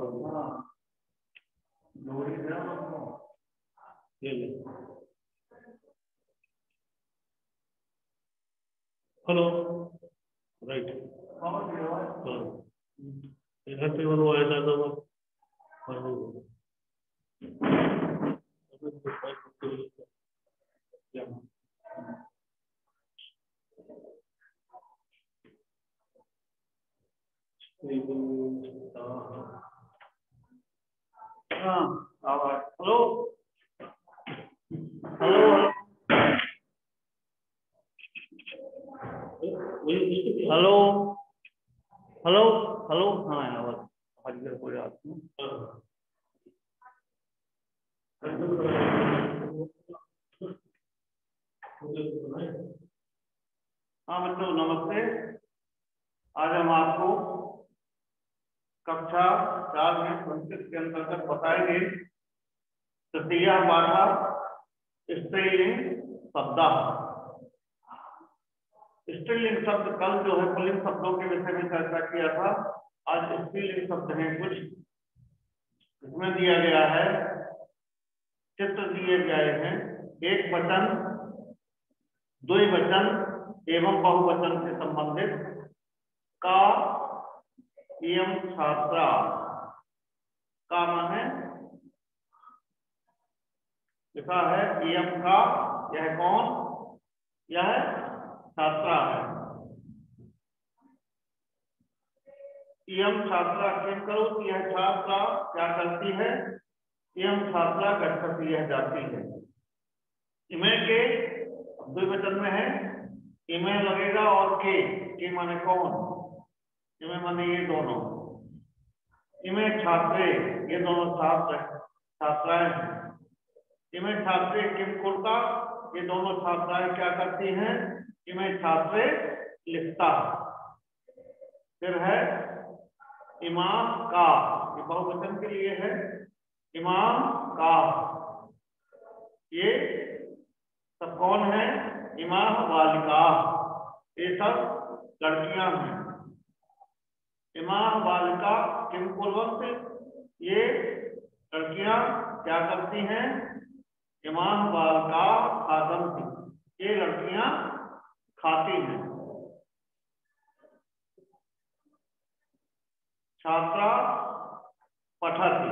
Hello right happy one वो आया था hello hello hello hello hello हाँ आवाज हो रहा हाँ बच्चों नमस्ते। आज हम आपको कक्षा 4 में संस्कृत के अंतर्गत बताएंगे तृतीया पाठा स्त्रीलिंग शब्द। स्त्रीलिंग शब्द कल जो है पुल्लिंग शब्दों के विषय में चर्चा किया था। आज स्त्रीलिंग शब्द हैं कुछ। इसमें दिया गया है, चित्र दिए गए हैं, एक वचन, द्विवचन एवं बहुवचन से संबंधित का एवं छात्रा का माने लिखा है एवं का, यह कौन, यह छात्रा है। एवं छात्रा किम करोति, यह छात्रा क्या करती है। एवं छात्रा गच्छति, यह जाती है। इमे के द्विवचन में है, इमे लगेगा और के माने कौन, इमे माने ये दोनों। इमे छात्रे, ये दोनों छात्र छात्राएं हैं। इमे छात्रे किम कुर्ता, ये दोनों छात्राएं क्या करती हैं। इमे छात्रे लिखता। फिर है इमाम का, ये बहुवचन के लिए है। इमाम का, ये सब कौन है। इमाम बालिका, ये सब लड़कियां हैं। इमाम बालिका किम कुर्वन्ति, ये लड़कियां क्या करती हैं। इमाम बालिका खादन्ति, ये लड़कियां खाती हैं। छात्रा पठति,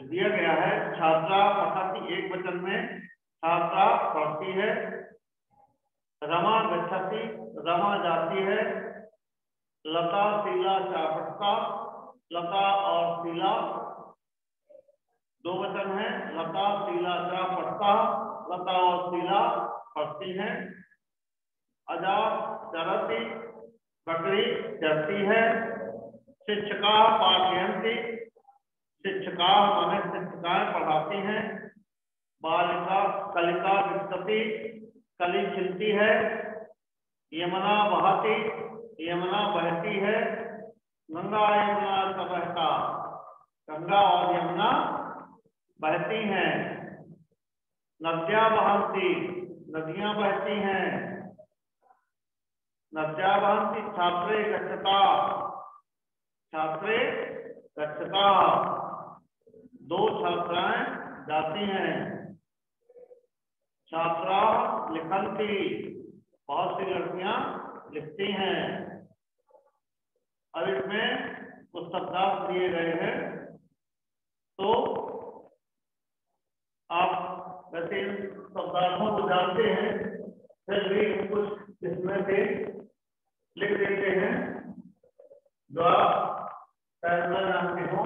दिया गया है छात्रा पठति एक वचन में, छात्रा पढ़ती है। रमा गच्छति, रमा जाती है। लता शीला चापटता, लता और शीला दो वचन है। लता शीला चापटता, लता और शीला पढ़ती हैं। अजा चरति, बकरी चरती है। शिक्षका पाठयन्ति, शिक्षका माने शिक्षिकाएं पढ़ाती हैं। बालिका कलिका विकसति, कली खिलती है। यमुना बहती, यमुना बहती है। गंगा यमुना च बहता, गंगा और यमुना बहती हैं। नद्या बहन्ति, नदियां बहती हैं। नद्या बहन्ति छात्रे गच्छता, छात्रे गच्छता, दो छात्राएं जाती हैं। छात्रा लिखन्ति, बहुत सी लड़कियां लिखती हैं। अब इसमें कुछ शब्दार्थ दिए गए हैं, तो आप वैसे इन शब्दार्थों को जानते हैं, फिर भी कुछ इसमें से लिख देते हैं जो आप पहला जानते हो।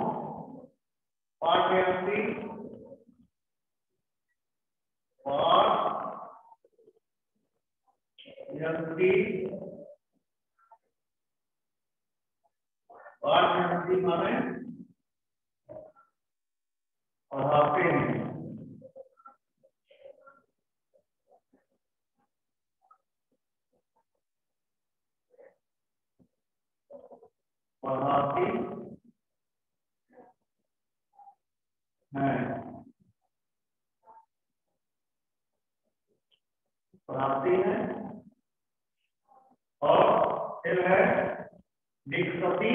पाठयन्ति, पाठयन्ति, पाठयन्ति माने पढ़ाते हैं। पढ़ाती हैं, पढ़ाती हैं। और फिर है लिखती,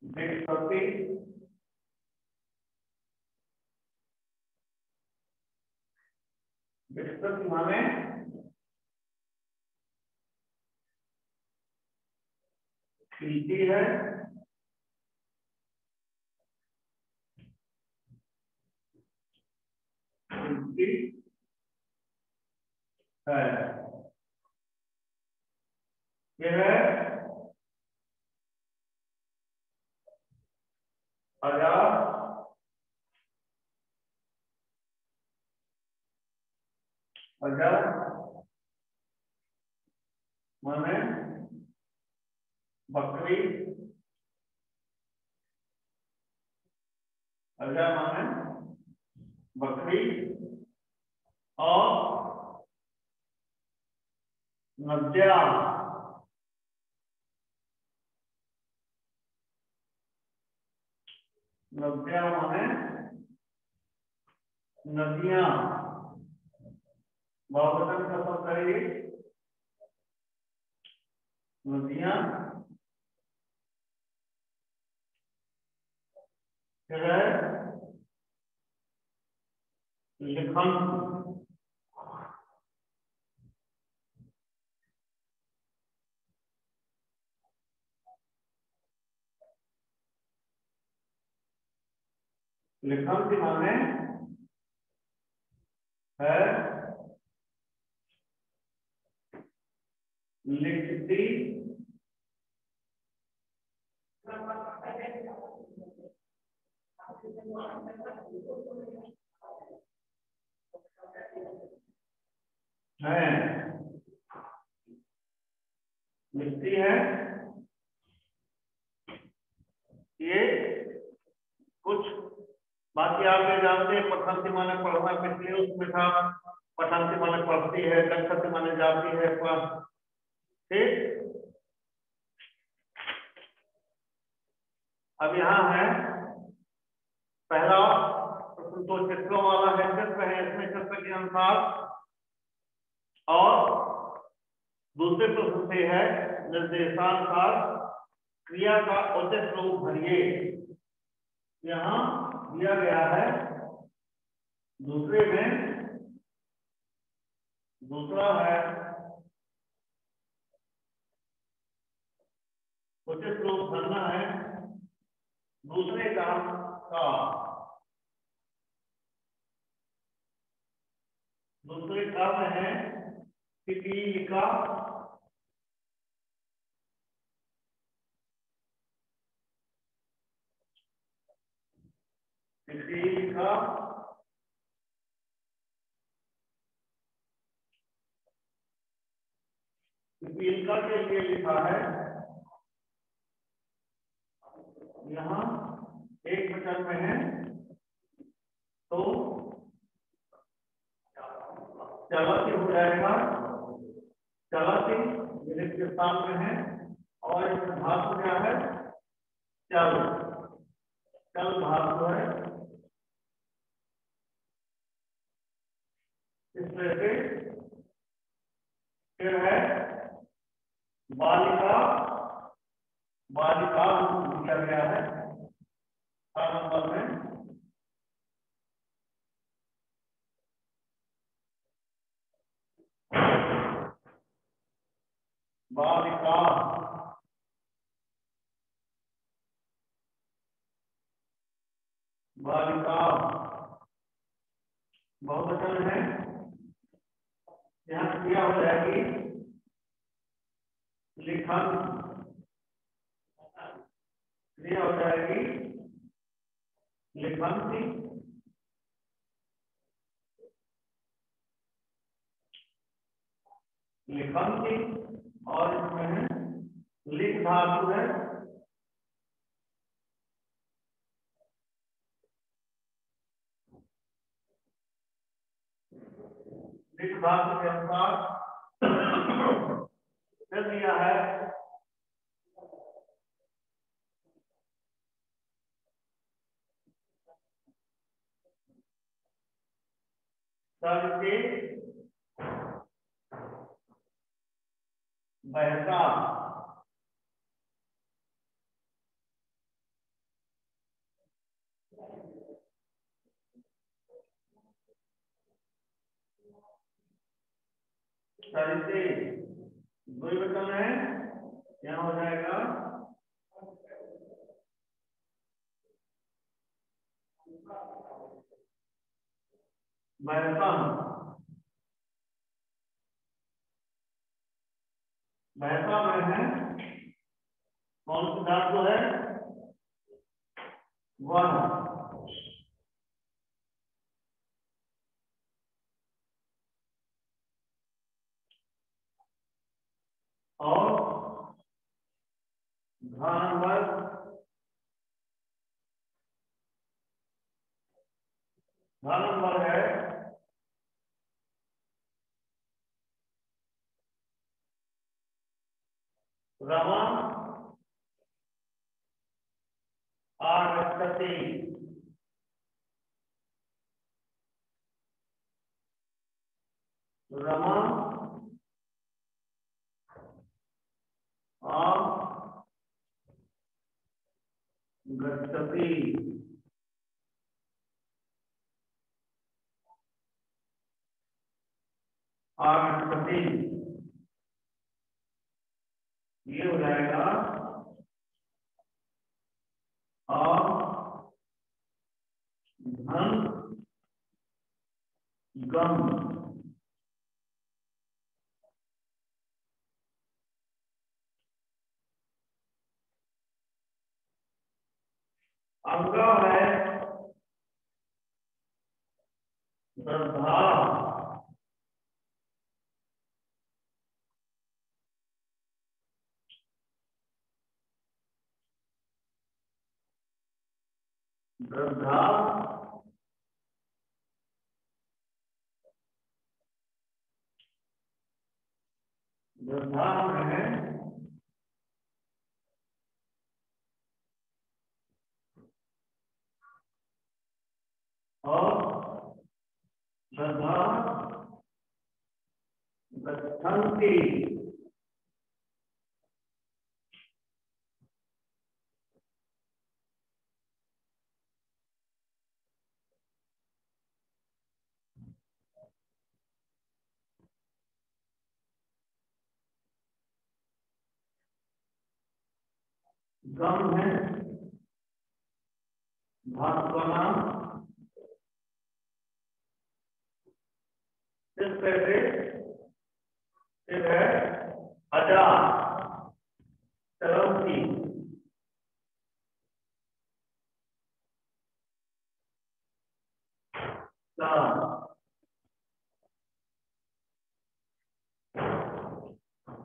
विकसति विकसति माने खिलती है, खिलती है। यह है अजात अजात माने बकरी, अजा माने बकरी, और नद्या नद्या माने नदियां। बहुवचन का शब्द करेगी नदियां। फिर है लिखन, लिखन की माने है लिखती, है लिखती है। ये कुछ बाकी आप ये जानते हैं, पठंती माने पढ़ना, पिछले उसमें था पठंती माने पढ़ती है, गच्छति माने जाती है। ठीक, अब यहाँ है पहला प्रश्न, तो चित्रों वाला है, चित्र है, इसमें चित्र के अनुसार, और दूसरे प्रश्न से है निर्देशानुसार क्रिया का उचित रूप भरिए। यहाँ दिया गया है दूसरे में, दूसरा है उचित रूप भरना है दूसरे काम का। दूसरे काम है पिपीलिका, पिपीलिका पिपीलिका के लिए लिखा है यहाँ एक वचन में है, तो चलती हो जाएगा, चलती विलिप के स्थान में है, और इसमें धातु क्या है, चल, चल धातु है। इस तरह से फिर है बालिका, बालिका दिया गया है 4 नंबर में। बालिका बालिका बहुवचन है, यहाँ क्रिया हो जाएगी लिखन, क्रिया हो जाएगी लिखंती, लिखंती, और इसमें है लिख धातु है, लिख धातु के अनुसार फिर दिया है सर के बहता, से द्विवचन है, यहाँ हो जाएगा महतम। महता में है कौन सी धातु है? वन। और घा नंबर है रमा आगच्छति। रमा आगच्छति। आगच्छति ये हो जाएगा धन गम। अंगा है श्रद्धा। श्रद्धा श्रद्धा है और श्रद्धा गच्छन्ति। गम है धातु का नाम। इस पैसे फिर है अजा चरमती।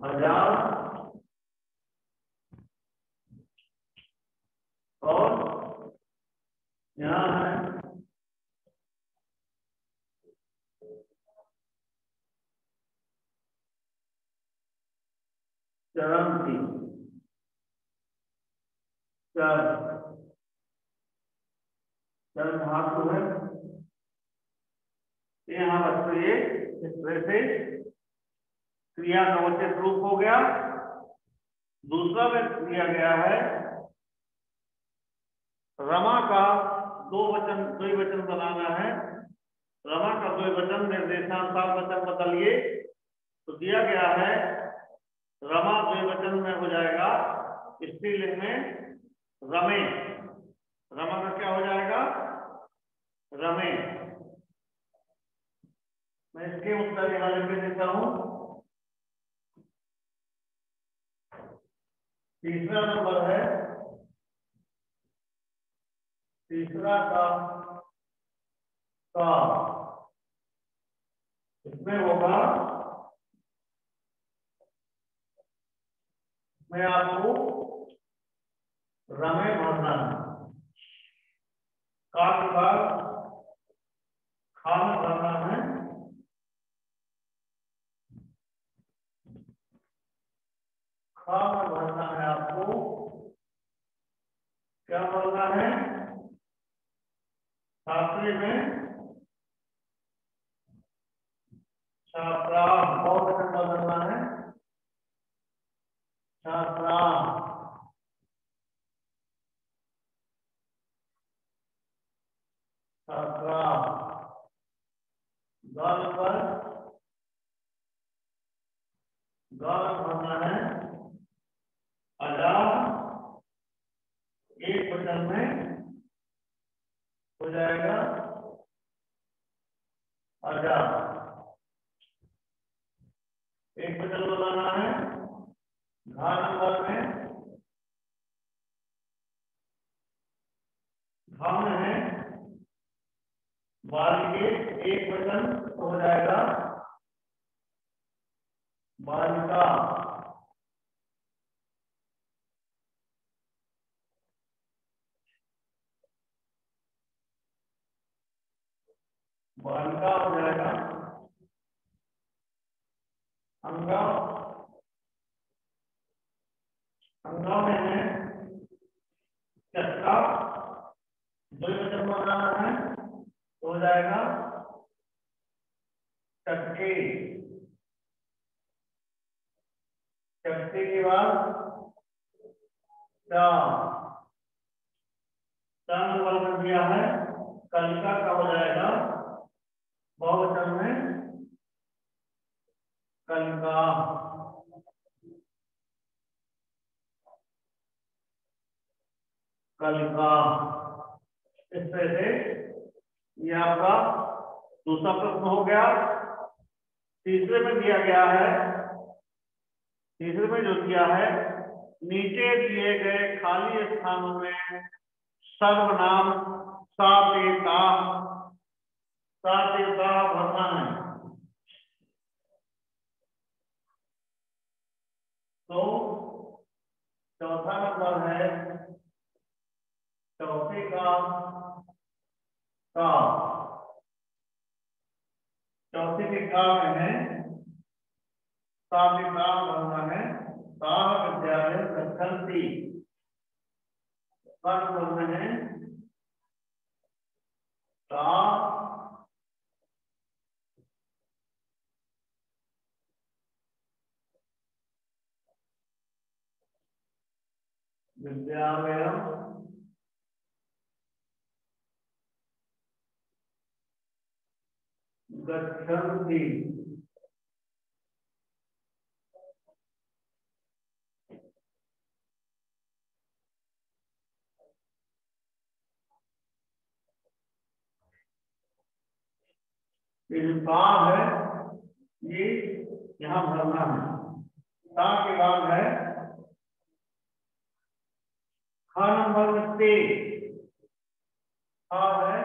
अजा और यहाँ है चरमती। चर धातु है। यहाँ बच्चों ये इस तरह से क्रिया नवचित रूप हो गया। दूसरा में दिया गया है रमा का द्विवचन बनाना है। रमा का द्विवचन निर्देशानुसार वचन बदलिए तो दिया गया है रमा द्विवचन में हो जाएगा स्त्रीलिंग में रमे। रमा का क्या हो जाएगा? रमे। मैं इसके उत्तर यहाँ लिख देता हूं। तीसरा नंबर है तीसरा का इसमें होगा मैं आपको रमे भरना है। का के बाद खाना भरना है। खाना भरना है आपको। क्या भरना है? छात्री में छात्रा बहुत अच्छा बदलना है। छात्रा छात्रा दल पर गाल भरना है अजा, एक वचन में हो जाएगा अजा। एक वचन बनाना है घा नंबर में, घा में है बालिके, एक वचन हो जाएगा बालिका। बालिका हो जाएगा अंगा, अंगा में है चक्का, दो वचन बनाना है तो हो जाएगा चक्के। चक्के के बाद चा, चा नंबर में दिया है कलिका का हो जाएगा बहुवचन में कलिका। कलिका। इस तरह से ये आपका दूसरा प्रश्न हो गया। तीसरे में दिया गया है, तीसरे में जो दिया है, नीचे दिए गए खाली स्थानों में सर्वनाम सापेता, सापेता भरना है। तो चौथा नंबर है चौथे का चौथे के का में है सापेता भरना है। साह विद्यालय गच्छन्ति, नंबर में है सा विद्यालय गच्छन्ति। ये जो सा है ये यहाँ भरना है। सा के बाद है खा नंबर में ते, खा है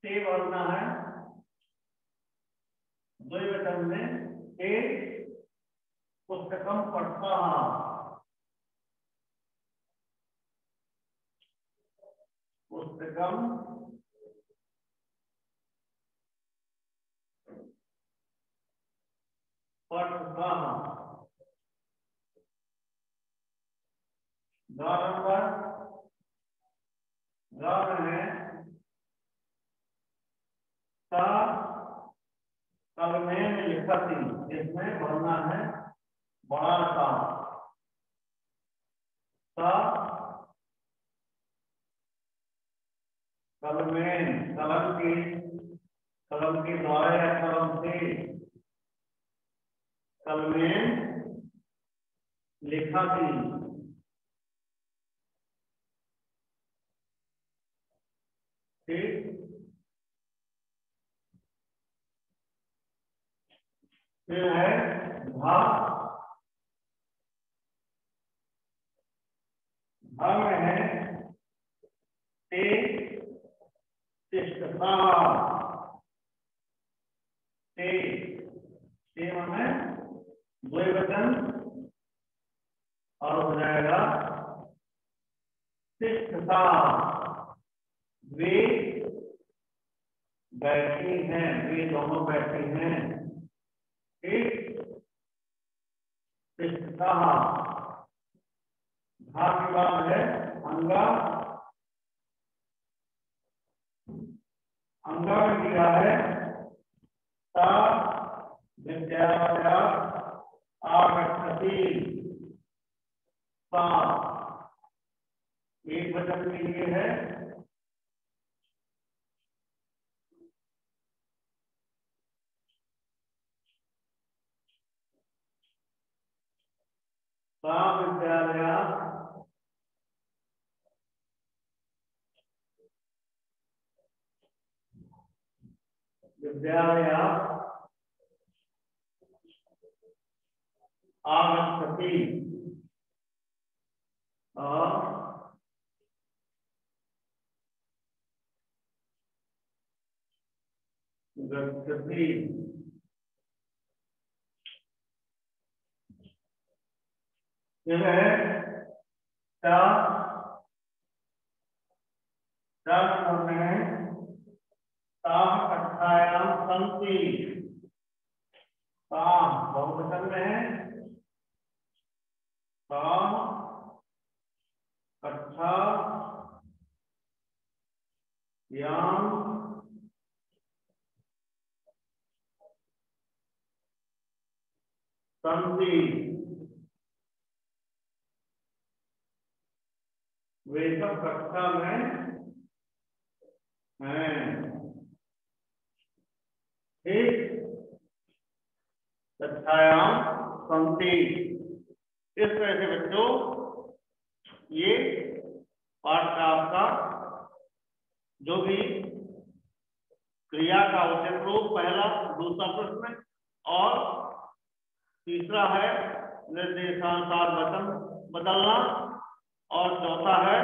ते भरना है द्विवचन में। ते पुस्तकम पठः, पुस्तकम पठः। गा नंबर, गा में है सा कलमेन लिखति, इसमें भरना है बड़ा सा। सा कलमेन, कलम के द्वारा या कलम से कलमेन लिखति। ठीक, फिर है भा, भा में है ते तिष्ठता, ते ते में द्विवचन और हो जाएगा तिष्ठता। वे बैठी हैं, वे दोनों बैठी हैं। ठीक, तिष्ठता। घा के बाद है अंगा, अंगा में दिया है सा विद्यालय आगच्छति, सा एक वचन के लिए है सा विद्यालया विद्यालया आगच्छति गच्छति। यह है क्या में ताः कक्षायां सन्ति। ताः बहुवचन में है, ताः कक्षायां सन्ति। वे सब कक्षा में हैं। ठीक, कक्षायां सन्ति। इस तरह से बच्चों ये पाठ का आपका जो भी क्रिया का उचित रूप पहला, दूसरा प्रश्न और तीसरा है निर्देशानुसार वचन बदलना और चौथा है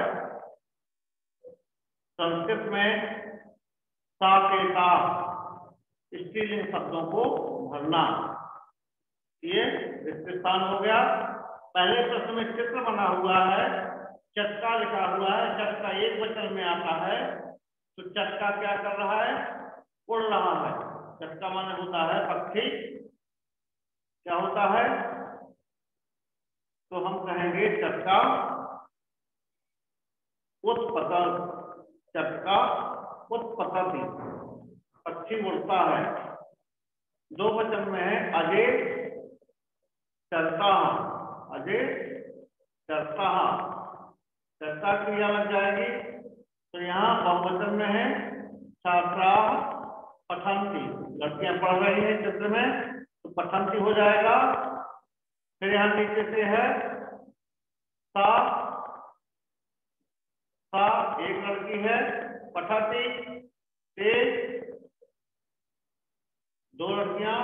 संस्कृत में सा के साथ स्त्रीलिंग शब्दों को भरना। ये स्थान हो गया। पहले प्रश्न में चित्र बना हुआ है, चक्का लिखा हुआ है, चक्का एक वचन में आता है तो चक्का क्या कर रहा है, उड़ रहा है। चक्का माने होता है पक्षी, क्या होता है तो हम कहेंगे चक्का उत्पतति। चक्का उत्पतति, पक्षी उड़ता है। दो वचन में है अजय चलता, अजय चलता, चलता क्रिया लग जाएगी। तो यहाँ बहुवचन में है छात्रा पठन्ति, लड़कियां पढ़ रही हैं चित्र में तो पठन्ति हो जाएगा। फिर यहाँ नीचे से है सा, सा एक लड़की है, पठति ते दो लड़कियां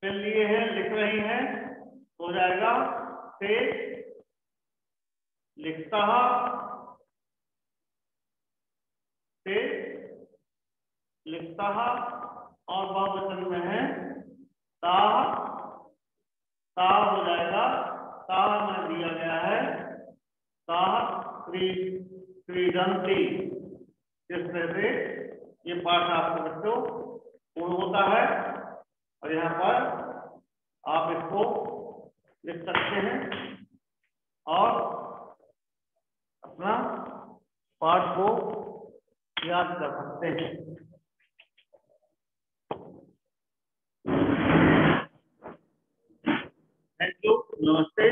पेन लिए हैं लिख रही हैं, हो जाएगा ते लिखता, ते लिखता। और बहुवचन में है ता, ता हो जाएगा, ता में दिया गया है ता क्रीडन्ति। इस तरह से ये पाठ आपके बच्चों पूर्ण होता है और यहाँ पर आप इसको लिख सकते हैं और अपना पाठ को याद कर सकते हैं। थैंक यू, नमस्ते।